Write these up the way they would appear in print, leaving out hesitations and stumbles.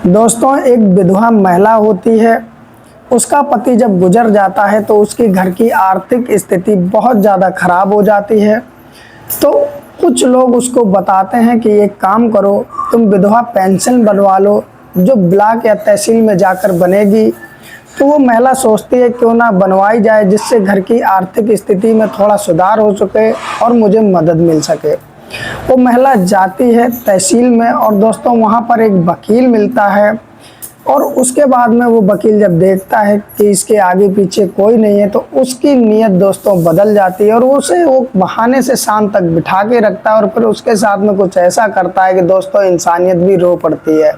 दोस्तों, एक विधवा महिला होती है। उसका पति जब गुजर जाता है तो उसके घर की आर्थिक स्थिति बहुत ज़्यादा खराब हो जाती है। तो कुछ लोग उसको बताते हैं कि एक काम करो, तुम विधवा पेंशन बनवा लो जो ब्लॉक या तहसील में जाकर बनेगी। तो वो महिला सोचती है क्यों ना बनवाई जाए, जिससे घर की आर्थिक स्थिति में थोड़ा सुधार हो सके और मुझे मदद मिल सके। वो महिला जाती है तहसील में और दोस्तों वहाँ पर एक वकील मिलता है। और उसके बाद में वो वकील जब देखता है कि इसके आगे पीछे कोई नहीं है तो उसकी नीयत दोस्तों बदल जाती है और उसे वो बहाने से शाम तक बिठा के रखता है और फिर उसके साथ में कुछ ऐसा करता है कि दोस्तों इंसानियत भी रो पड़ती है।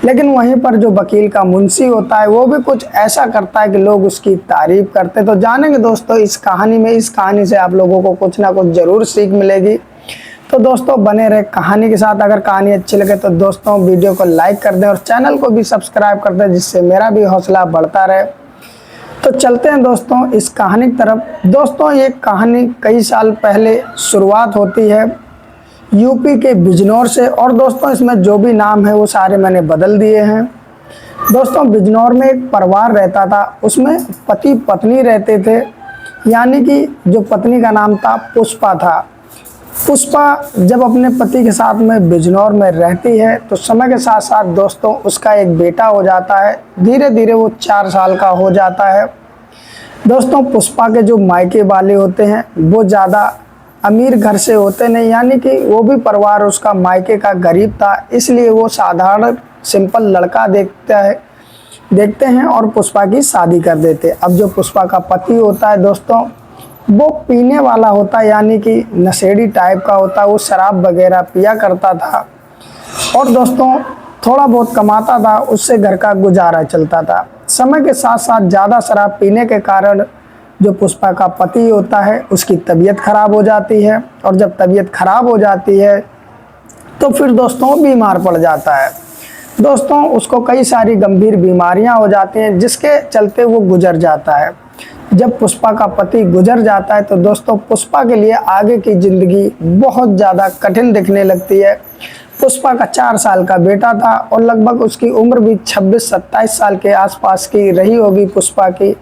लेकिन वहीं पर जो वकील का मुंशी होता है वो भी कुछ ऐसा करता है कि लोग उसकी तारीफ करते। तो जानेंगे दोस्तों इस कहानी में, इस कहानी से आप लोगों को कुछ ना कुछ ज़रूर सीख मिलेगी। तो दोस्तों बने रहे कहानी के साथ। अगर कहानी अच्छी लगे तो दोस्तों वीडियो को लाइक कर दें और चैनल को भी सब्सक्राइब कर दें, जिससे मेरा भी हौसला बढ़ता रहे। तो चलते हैं दोस्तों इस कहानी की तरफ। दोस्तों ये कहानी कई साल पहले शुरुआत होती है यूपी के बिजनौर से। और दोस्तों इसमें जो भी नाम है वो सारे मैंने बदल दिए हैं। दोस्तों बिजनौर में एक परिवार रहता था, उसमें पति पत्नी रहते थे, यानी कि जो पत्नी का नाम था पुष्पा था। पुष्पा जब अपने पति के साथ में बिजनौर में रहती है तो समय के साथ साथ दोस्तों उसका एक बेटा हो जाता है। धीरे धीरे वो 4 साल का हो जाता है। दोस्तों पुष्पा के जो मायके वाले होते हैं वो ज़्यादा अमीर घर से होते नहीं, यानी कि वो भी परिवार उसका मायके का गरीब था, इसलिए वो साधारण सिंपल लड़का देखते हैं और पुष्पा की शादी कर देते। अब जो पुष्पा का पति होता है दोस्तों वो पीने वाला होता है, यानी कि नशेड़ी टाइप का होता है। वो शराब वगैरह पिया करता था और दोस्तों थोड़ा बहुत कमाता था, उससे घर का गुजारा चलता था। समय के साथ साथ ज़्यादा शराब पीने के कारण जो पुष्पा का पति होता है उसकी तबीयत खराब हो जाती है। और जब तबीयत खराब हो जाती है तो फिर दोस्तों बीमार पड़ जाता है। दोस्तों उसको कई सारी गंभीर बीमारियां हो जाती हैं, जिसके चलते वो गुजर जाता है। जब पुष्पा का पति गुजर जाता है तो दोस्तों पुष्पा के लिए आगे की ज़िंदगी बहुत ज़्यादा कठिन दिखने लगती है। पुष्पा का 4 साल का बेटा था और लगभग उसकी उम्र भी 26-27 साल के आसपास की रही होगी पुष्पा की।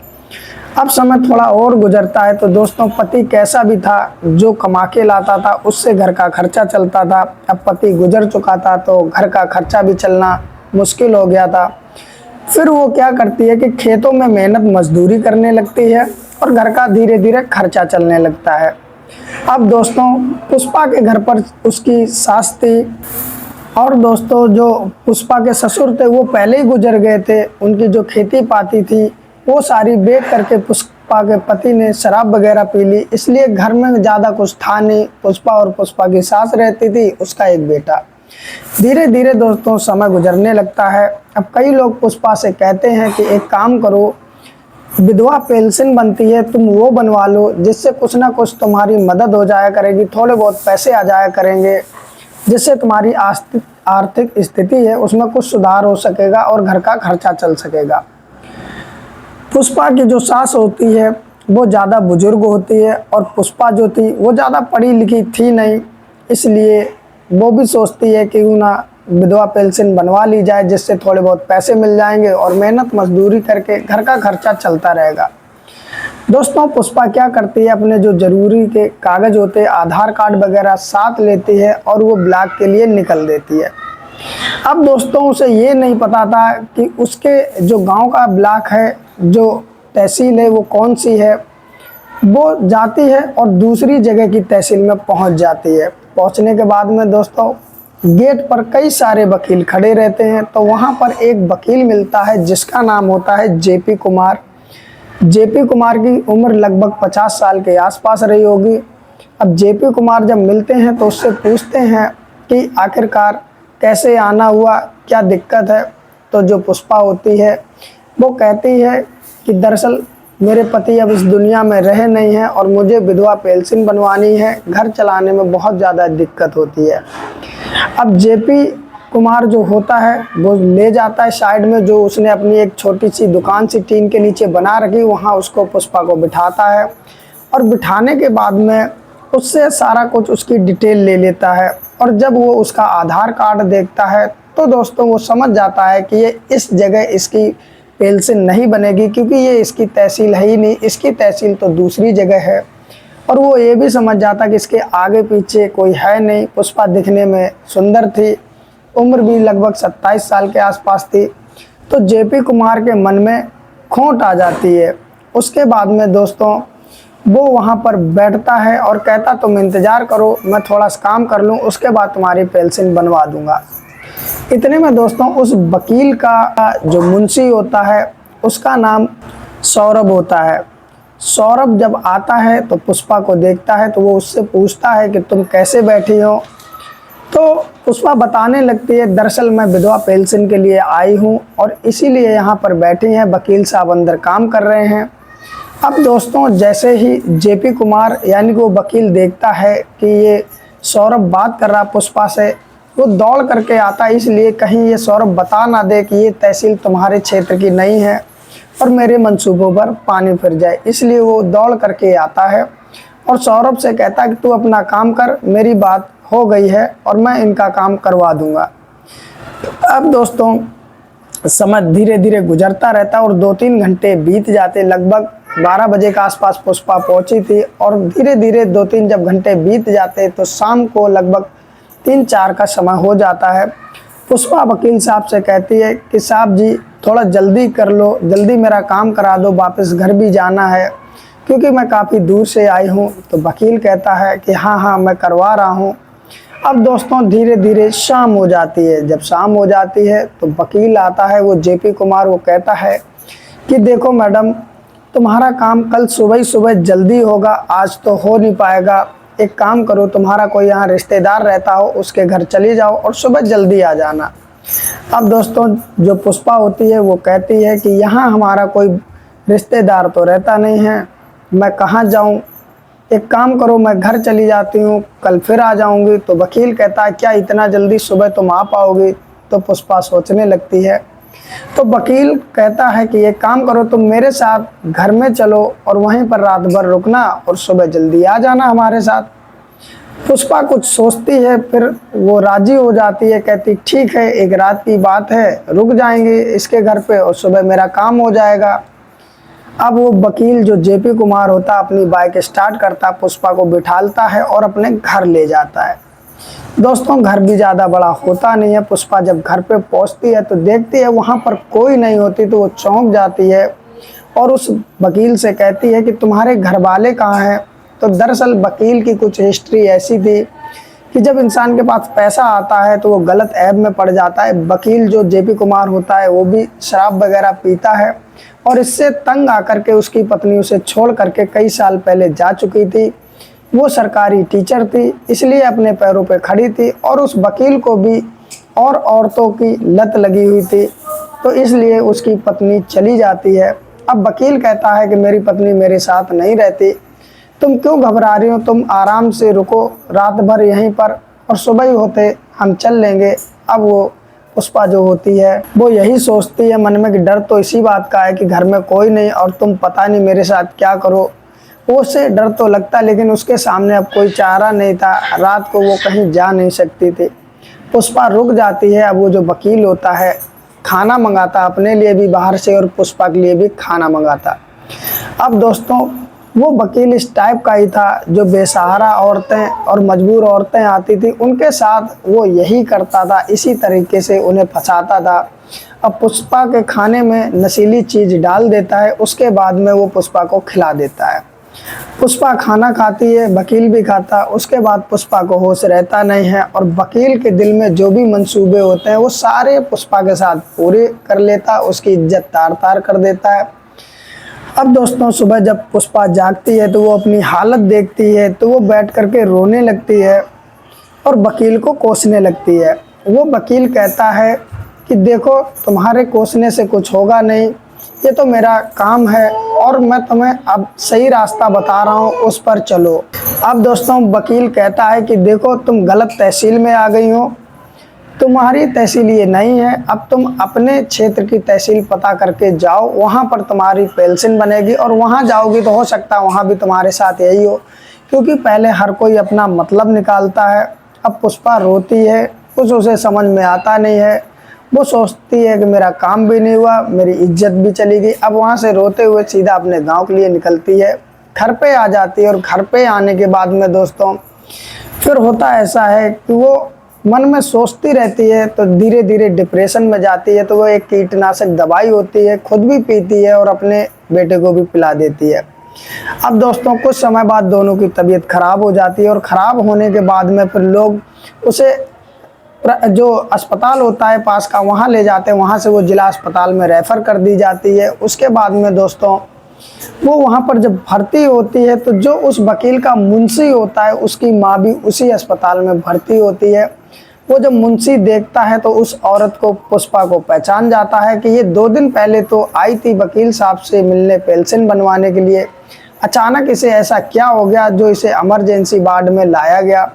अब समय थोड़ा और गुजरता है तो दोस्तों पति कैसा भी था, जो कमा के लाता था उससे घर का खर्चा चलता था। अब पति गुजर चुका था तो घर का खर्चा भी चलना मुश्किल हो गया था। फिर वो क्या करती है कि खेतों में मेहनत मजदूरी करने लगती है और घर का धीरे धीरे खर्चा चलने लगता है। अब दोस्तों पुष्पा के घर पर उसकी सास थी और दोस्तों जो पुष्पा के ससुर थे वो पहले ही गुजर गए थे। उनकी जो खेती पाती थी वो सारी बेच करके पुष्पा के पति ने शराब वगैरह पी ली, इसलिए घर में ज़्यादा कुछ था नहीं। पुष्पा और पुष्पा की सास रहती थी, उसका एक बेटा। धीरे धीरे दोस्तों समय गुजरने लगता है। अब कई लोग पुष्पा से कहते हैं कि एक काम करो, विधवा पेंशन बनती है तुम वो बनवा लो, जिससे कुछ ना कुछ तुम्हारी मदद हो जाया करेगी, थोड़े बहुत पैसे आ जाया करेंगे, जिससे तुम्हारी आर्थिक स्थिति है उसमें कुछ सुधार हो सकेगा और घर का खर्चा चल सकेगा। पुष्पा की जो सास होती है वो ज़्यादा बुजुर्ग होती है और पुष्पा जो थी वो ज़्यादा पढ़ी लिखी थी नहीं, इसलिए वो भी सोचती है कि ना विधवा पेंशन बनवा ली जाए, जिससे थोड़े बहुत पैसे मिल जाएंगे और मेहनत मजदूरी करके घर का खर्चा चलता रहेगा। दोस्तों पुष्पा क्या करती है, अपने जो ज़रूरी के कागज़ होते हैं आधार कार्ड वगैरह साथ लेती है और वो ब्लॉक के लिए निकल देती है। अब दोस्तों उसे ये नहीं पता था कि उसके जो गांव का ब्लॉक है, जो तहसील है वो कौन सी है। वो जाती है और दूसरी जगह की तहसील में पहुंच जाती है। पहुंचने के बाद में दोस्तों गेट पर कई सारे वकील खड़े रहते हैं, तो वहां पर एक वकील मिलता है जिसका नाम होता है जेपी कुमार। जेपी कुमार की उम्र लगभग 50 साल के आसपास रही होगी। अब जेपी कुमार जब मिलते हैं तो उससे पूछते हैं कि आखिरकार कैसे आना हुआ, क्या दिक्कत है। तो जो पुष्पा होती है वो कहती है कि दरअसल मेरे पति अब इस दुनिया में रहे नहीं हैं और मुझे विधवा पेंशन बनवानी है, घर चलाने में बहुत ज़्यादा दिक्कत होती है। अब जेपी कुमार जो होता है वो ले जाता है साइड में, जो उसने अपनी एक छोटी सी दुकान सी टीन के नीचे बना रखी, वहाँ उसको पुष्पा को बिठाता है और बिठाने के बाद में उससे सारा कुछ उसकी डिटेल ले लेता है। और जब वो उसका आधार कार्ड देखता है तो दोस्तों वो समझ जाता है कि ये इस जगह इसकी पेंशन नहीं बनेगी, क्योंकि ये इसकी तहसील है ही नहीं, इसकी तहसील तो दूसरी जगह है। और वो ये भी समझ जाता कि इसके आगे पीछे कोई है नहीं। पुष्पा दिखने में सुंदर थी, उम्र भी लगभग 27 साल के आसपास थी। तो जेपी कुमार के मन में खोट आ जाती है। उसके बाद में दोस्तों वो वहाँ पर बैठता है और कहता तुम इंतज़ार करो, मैं थोड़ा सा काम कर लूँ, उसके बाद तुम्हारी पेंशन बनवा दूँगा। इतने में दोस्तों उस वकील का जो मुंशी होता है उसका नाम सौरभ होता है। सौरभ जब आता है तो पुष्पा को देखता है तो वो उससे पूछता है कि तुम कैसे बैठी हो। तो पुष्पा बताने लगती है दरअसल मैं विधवा पेंशन के लिए आई हूँ और इसीलिए यहाँ पर बैठी हैं, वकील साहब अंदर काम कर रहे हैं। अब दोस्तों जैसे ही जेपी कुमार यानी कि वो वकील देखता है कि ये सौरभ बात कर रहा पुष्पा से, वो दौड़ करके आता है, इसलिए कहीं ये सौरभ बता ना दे कि ये तहसील तुम्हारे क्षेत्र की नहीं है और मेरे मंसूबों पर पानी फिर जाए, इसलिए वो दौड़ करके आता है और सौरभ से कहता है कि तू अपना काम कर, मेरी बात हो गई है और मैं इनका काम करवा दूंगा। अब दोस्तों समय धीरे धीरे गुजरता रहता और 2-3 घंटे बीत जाते। लगभग 12 बजे के आसपास पुष्पा पहुंची थी और धीरे धीरे 2-3 जब घंटे बीत जाते तो शाम को लगभग 3-4 का समय हो जाता है। पुष्पा वकील साहब से कहती है कि साहब जी थोड़ा जल्दी कर लो, जल्दी मेरा काम करा दो, वापस घर भी जाना है क्योंकि मैं काफ़ी दूर से आई हूँ। तो वकील कहता है कि हाँ हाँ मैं करवा रहा हूँ। अब दोस्तों धीरे धीरे शाम हो जाती है। जब शाम हो जाती है तो वकील आता है, वो जेपी कुमार, वो कहता है कि देखो मैडम तुम्हारा काम कल सुबह ही सुबह जल्दी होगा, आज तो हो नहीं पाएगा। एक काम करो, तुम्हारा कोई यहाँ रिश्तेदार रहता हो उसके घर चली जाओ और सुबह जल्दी आ जाना। अब दोस्तों जो पुष्पा होती है वो कहती है कि यहाँ हमारा कोई रिश्तेदार तो रहता नहीं है, मैं कहाँ जाऊँ, एक काम करो मैं घर चली जाती हूँ, कल फिर आ जाऊँगी। तो वकील कहता है क्या इतना जल्दी सुबह तुम आ पाओगी? तो पुष्पा सोचने लगती है। तो वकील कहता है कि एक काम करो, तुम मेरे साथ घर में चलो और वहीं पर रात भर रुकना और सुबह जल्दी आ जाना हमारे साथ। पुष्पा कुछ सोचती है, फिर वो राजी हो जाती है, कहती ठीक है एक रात की बात है, रुक जाएंगे इसके घर पे और सुबह मेरा काम हो जाएगा। अब वो वकील जो जेपी कुमार होता अपनी बाइक स्टार्ट करता, पुष्पा को बिठालता है और अपने घर ले जाता है। दोस्तों घर भी ज़्यादा बड़ा होता नहीं है। पुष्पा जब घर पे पहुंचती है तो देखती है वहाँ पर कोई नहीं होती, तो वो चौंक जाती है और उस वकील से कहती है कि तुम्हारे घर वाले कहाँ हैं? तो दरअसल वकील की कुछ हिस्ट्री ऐसी थी कि जब इंसान के पास पैसा आता है तो वो गलत ऐब में पड़ जाता है। वकील जो जेपी कुमार होता है वो भी शराब वगैरह पीता है और इससे तंग आकर के उसकी पत्नी उसे छोड़ करके कई साल पहले जा चुकी थी। वो सरकारी टीचर थी, इसलिए अपने पैरों पे खड़ी थी और उस वकील को भी और औरतों की लत लगी हुई थी, तो इसलिए उसकी पत्नी चली जाती है। अब वकील कहता है कि मेरी पत्नी मेरे साथ नहीं रहती, तुम क्यों घबरा रही हो, तुम आराम से रुको रात भर यहीं पर और सुबह ही होते हम चल लेंगे। अब वो पुष्पा जो होती है वो यही सोचती है मन में कि डर तो इसी बात का है कि घर में कोई नहीं और तुम पता नहीं मेरे साथ क्या करो। उससे डर तो लगता लेकिन उसके सामने अब कोई चारा नहीं था, रात को वो कहीं जा नहीं सकती थी। पुष्पा रुक जाती है। अब वो जो वकील होता है खाना मंगाता अपने लिए भी बाहर से और पुष्पा के लिए भी खाना मंगाता। अब दोस्तों वो वकील इस टाइप का ही था जो बेसहारा औरतें और मजबूर औरतें आती थी उनके साथ वो यही करता था, इसी तरीके से उन्हें फंसाता था। अब पुष्पा के खाने में नशीली चीज़ डाल देता है, उसके बाद में वो पुष्पा को खिला देता है। पुष्पा खाना खाती है, वकील भी खाता, उसके बाद पुष्पा को होश रहता नहीं है और वकील के दिल में जो भी मंसूबे होते हैं वो सारे पुष्पा के साथ पूरे कर लेता, उसकी इज्जत तार तार कर देता है। अब दोस्तों सुबह जब पुष्पा जागती है तो वो अपनी हालत देखती है तो वो बैठ करके रोने लगती है और वकील को कोसने लगती है। वो वकील कहता है कि देखो तुम्हारे कोसने से कुछ होगा नहीं, ये तो मेरा काम है और मैं तुम्हें अब सही रास्ता बता रहा हूँ, उस पर चलो। अब दोस्तों वकील कहता है कि देखो तुम गलत तहसील में आ गई हो, तुम्हारी तहसील ये नहीं है, अब तुम अपने क्षेत्र की तहसील पता करके जाओ, वहाँ पर तुम्हारी पेंशन बनेगी और वहाँ जाओगी तो हो सकता है वहाँ भी तुम्हारे साथ यही हो, क्योंकि पहले हर कोई अपना मतलब निकालता है। अब पुष्पा रोती है कुछ उसे समझ में आता नहीं है। वो सोचती है कि मेरा काम भी नहीं हुआ, मेरी इज्जत भी चली गई। अब वहाँ से रोते हुए सीधा अपने गांव के लिए निकलती है, घर पे आ जाती है। और घर पे आने के बाद में दोस्तों फिर होता ऐसा है कि वो मन में सोचती रहती है, तो धीरे धीरे डिप्रेशन में जाती है। तो वो एक कीटनाशक दवाई होती है, खुद भी पीती है और अपने बेटे को भी पिला देती है। अब दोस्तों कुछ समय बाद दोनों की तबीयत खराब हो जाती है, और ख़राब होने के बाद में फिर लोग उसे जो अस्पताल होता है पास का वहाँ ले जाते हैं। वहाँ से वो जिला अस्पताल में रेफ़र कर दी जाती है। उसके बाद में दोस्तों वो वहाँ पर जब भर्ती होती है, तो जो उस वकील का मुंशी होता है उसकी माँ भी उसी अस्पताल में भर्ती होती है। वो जब मुंशी देखता है तो उस औरत को, पुष्पा को पहचान जाता है कि ये 2 दिन पहले तो आई थी वकील साहब से मिलने पेंशन बनवाने के लिए। अचानक इसे ऐसा क्या हो गया जो इसे इमरजेंसी वार्ड में लाया गया।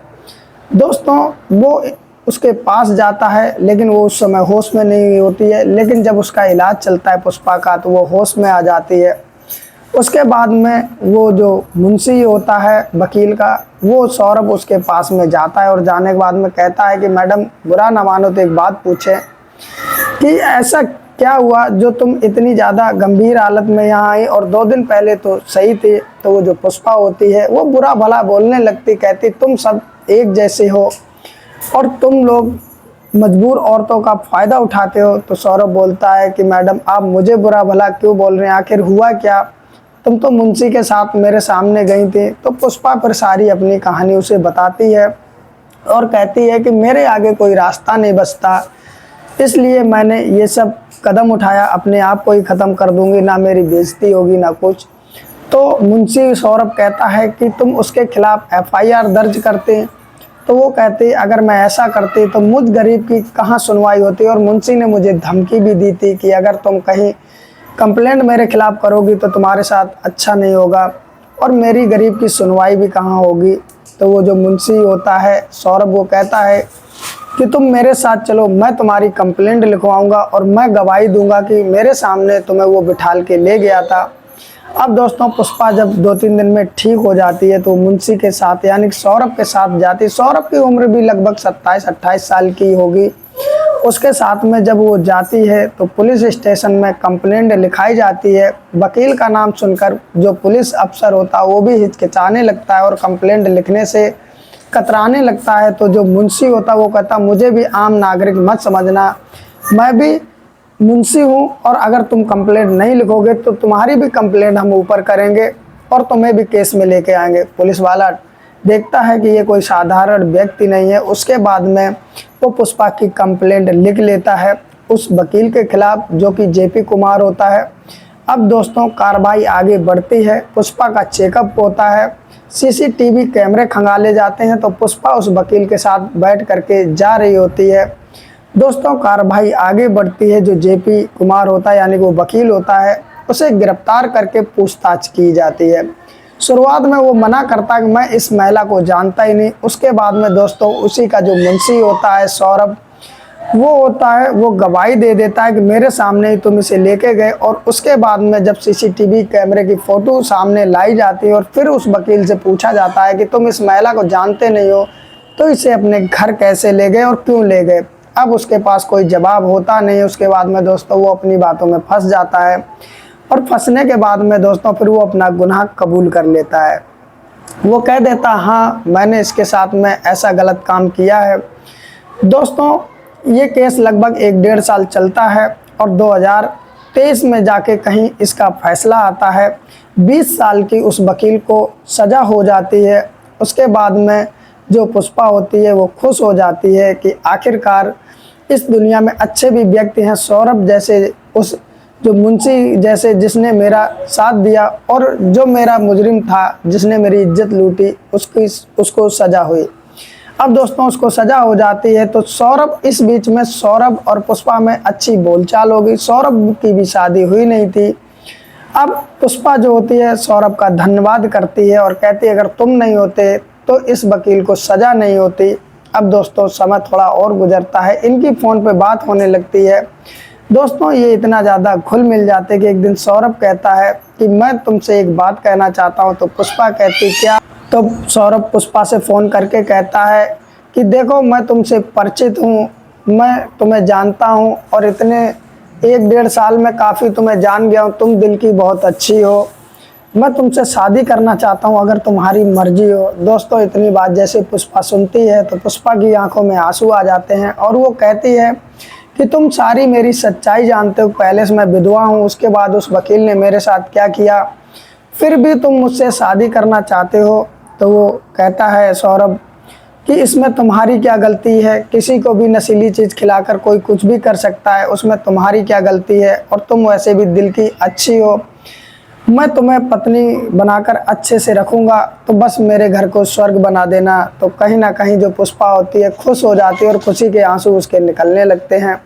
दोस्तों वो उसके पास जाता है, लेकिन वो उस समय होश में नहीं होती है। लेकिन जब उसका इलाज चलता है पुष्पा का, तो वो होश में आ जाती है। उसके बाद में वो जो मुंशी होता है वकील का, वो सौरभ उसके पास में जाता है और जाने के बाद में कहता है कि मैडम बुरा ना मानो तो एक बात पूछे कि ऐसा क्या हुआ जो तुम इतनी ज़्यादा गंभीर हालत में यहाँ आई, और 2 दिन पहले तो सही थी। तो वो जो पुष्पा होती है वो बुरा भला बोलने लगती, कहती तुम सब एक जैसे हो और तुम लोग मजबूर औरतों का फ़ायदा उठाते हो। तो सौरभ बोलता है कि मैडम आप मुझे बुरा भला क्यों बोल रहे हैं, आखिर हुआ क्या, तुम तो मुंशी के साथ मेरे सामने गई थी। तो पुष्पा फिर सारी अपनी कहानी उसे बताती है और कहती है कि मेरे आगे कोई रास्ता नहीं बचता, इसलिए मैंने ये सब कदम उठाया, अपने आप को ही ख़त्म कर दूंगी, ना मेरी बेइज्जती होगी ना कुछ। तो मुंशी सौरभ कहता है कि तुम उसके खिलाफ FIR दर्ज करते। तो वो कहती अगर मैं ऐसा करती तो मुझ गरीब की कहाँ सुनवाई होती। और मुंशी ने मुझे धमकी भी दी थी कि अगर तुम कहीं कंप्लेंट मेरे खिलाफ करोगी तो तुम्हारे साथ अच्छा नहीं होगा, और मेरी गरीब की सुनवाई भी कहाँ होगी। तो वो जो मुंशी होता है सौरभ, वो कहता है कि तुम मेरे साथ चलो, मैं तुम्हारी कंप्लेंट लिखवाऊंगा और मैं गवाही दूंगा कि मेरे सामने तुम्हें वो बिठाल के ले गया था। अब दोस्तों पुष्पा जब 2-3 दिन में ठीक हो जाती है तो मुंशी के साथ यानी सौरभ के साथ जाती है। सौरभ की उम्र भी लगभग 27-28 साल की होगी। उसके साथ में जब वो जाती है तो पुलिस स्टेशन में कंप्लेंट लिखाई जाती है। वकील का नाम सुनकर जो पुलिस अफसर होता है वो भी हिचकिचाने लगता है और कंप्लेंट लिखने से कतराने लगता है। तो जो मुंशी होता है वो कहता मुझे भी आम नागरिक मत समझना, मैं भी मुंशी हूँ, और अगर तुम कंप्लेंट नहीं लिखोगे तो तुम्हारी भी कंप्लेंट हम ऊपर करेंगे और तुम्हें भी केस में लेके आएंगे। पुलिस वाला देखता है कि ये कोई साधारण व्यक्ति नहीं है। उसके बाद में वो पुष्पा की कंप्लेंट लिख लेता है उस वकील के खिलाफ जो कि JP कुमार होता है। अब दोस्तों कार्रवाई आगे बढ़ती है। पुष्पा का चेकअप होता है, CCTV कैमरे खंगाले जाते हैं। तो पुष्पा उस वकील के साथ बैठ करके जा रही होती है। दोस्तों कार्रवाई आगे बढ़ती है। जो JP कुमार होता है यानी वो वकील होता है, उसे गिरफ्तार करके पूछताछ की जाती है। शुरुआत में वो मना करता है कि मैं इस महिला को जानता ही नहीं। उसके बाद में दोस्तों उसी का जो मुंशी होता है सौरभ, वो होता है वो गवाही दे देता है कि मेरे सामने ही तुम इसे लेके गए। और उसके बाद में जब CCTV कैमरे की फ़ोटो सामने लाई जाती है और फिर उस वकील से पूछा जाता है कि तुम इस महिला को जानते नहीं हो तो इसे अपने घर कैसे ले गए और क्यों ले गए। अब उसके पास कोई जवाब होता नहीं। उसके बाद में दोस्तों वो अपनी बातों में फंस जाता है, और फंसने के बाद में दोस्तों फिर वो अपना गुनाह कबूल कर लेता है। वो कह देता हाँ मैंने इसके साथ में ऐसा गलत काम किया है। दोस्तों ये केस लगभग 1-1.5 साल चलता है और 2023 में जाके कहीं इसका फैसला आता है। 20 साल की उस वकील को सज़ा हो जाती है। उसके बाद में जो पुष्पा होती है वो खुश हो जाती है कि आखिरकार इस दुनिया में अच्छे भी व्यक्ति हैं। सौरभ जैसे, उस जो मुंशी जैसे जिसने मेरा साथ दिया, और जो मेरा मुजरिम था जिसने मेरी इज्जत लूटी उसको सज़ा हुई। अब दोस्तों उसको सज़ा हो जाती है। तो सौरभ, इस बीच में सौरभ और पुष्पा में अच्छी बोलचाल हो गई। सौरभ की भी शादी हुई नहीं थी। अब पुष्पा जो होती है सौरभ का धन्यवाद करती है और कहती है अगर तुम नहीं होते तो इस वकील को सज़ा नहीं होती। अब दोस्तों समय थोड़ा और गुजरता है, इनकी फ़ोन पे बात होने लगती है। दोस्तों ये इतना ज़्यादा घुल मिल जाते कि एक दिन सौरभ कहता है कि मैं तुमसे एक बात कहना चाहता हूँ। तो पुष्पा कहती क्या। तो सौरभ पुष्पा से फ़ोन करके कहता है कि देखो मैं तुमसे परिचित हूँ, मैं तुम्हें जानता हूँ और इतने 1-1.5 साल में काफ़ी तुम्हें जान गया हूँ, तुम दिल की बहुत अच्छी हो, मैं तुमसे शादी करना चाहता हूँ अगर तुम्हारी मर्जी हो। दोस्तों इतनी बात जैसे पुष्पा सुनती है तो पुष्पा की आंखों में आंसू आ जाते हैं और वो कहती है कि तुम सारी मेरी सच्चाई जानते हो, पहले से मैं विधवा हूँ, उसके बाद उस वकील ने मेरे साथ क्या किया, फिर भी तुम मुझसे शादी करना चाहते हो। तो वो कहता है सौरभ कि इसमें तुम्हारी क्या गलती है, किसी को भी नशीली चीज़ खिलाकर कोई कुछ भी कर सकता है, उसमें तुम्हारी क्या गलती है, और तुम वैसे भी दिल की अच्छी हो, मैं तुम्हें पत्नी बनाकर अच्छे से रखूँगा, तो बस मेरे घर को स्वर्ग बना देना। तो कहीं ना कहीं जो पुष्पा होती है खुश हो जाती है और खुशी के आंसू उसके निकलने लगते हैं।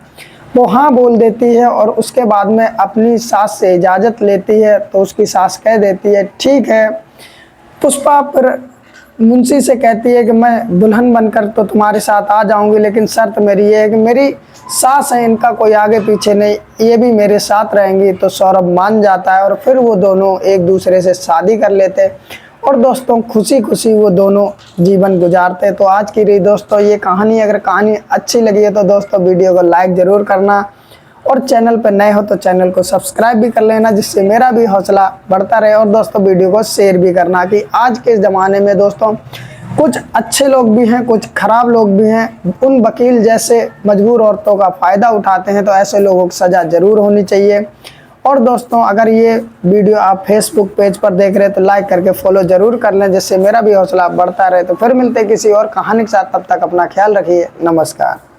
वो हाँ बोल देती है और उसके बाद में अपनी सास से इजाज़त लेती है। तो उसकी सास कह देती है ठीक है। पुष्पा फिर मुंशी से कहती है कि मैं दुल्हन बनकर तो तुम्हारे साथ आ जाऊंगी, लेकिन शर्त मेरी ये है कि मेरी सास है, इनका कोई आगे पीछे नहीं, ये भी मेरे साथ रहेंगी। तो सौरभ मान जाता है और फिर वो दोनों एक दूसरे से शादी कर लेते और दोस्तों खुशी खुशी वो दोनों जीवन गुजारते। तो आज की रही दोस्तों ये कहानी। अगर कहानी अच्छी लगी है तो दोस्तों वीडियो को लाइक ज़रूर करना और चैनल पर नए हो तो चैनल को सब्सक्राइब भी कर लेना, जिससे मेरा भी हौसला बढ़ता रहे। और दोस्तों वीडियो को शेयर भी करना कि आज के ज़माने में दोस्तों कुछ अच्छे लोग भी हैं, कुछ खराब लोग भी हैं। उन वकील जैसे मजबूर औरतों का फ़ायदा उठाते हैं, तो ऐसे लोगों की सज़ा ज़रूर होनी चाहिए। और दोस्तों अगर ये वीडियो आप फेसबुक पेज पर देख रहे हैं तो लाइक करके फॉलो ज़रूर कर लें, जिससे मेरा भी हौसला बढ़ता रहे। तो फिर मिलते किसी और कहानी के साथ, तब तक अपना ख्याल रखिए। नमस्कार।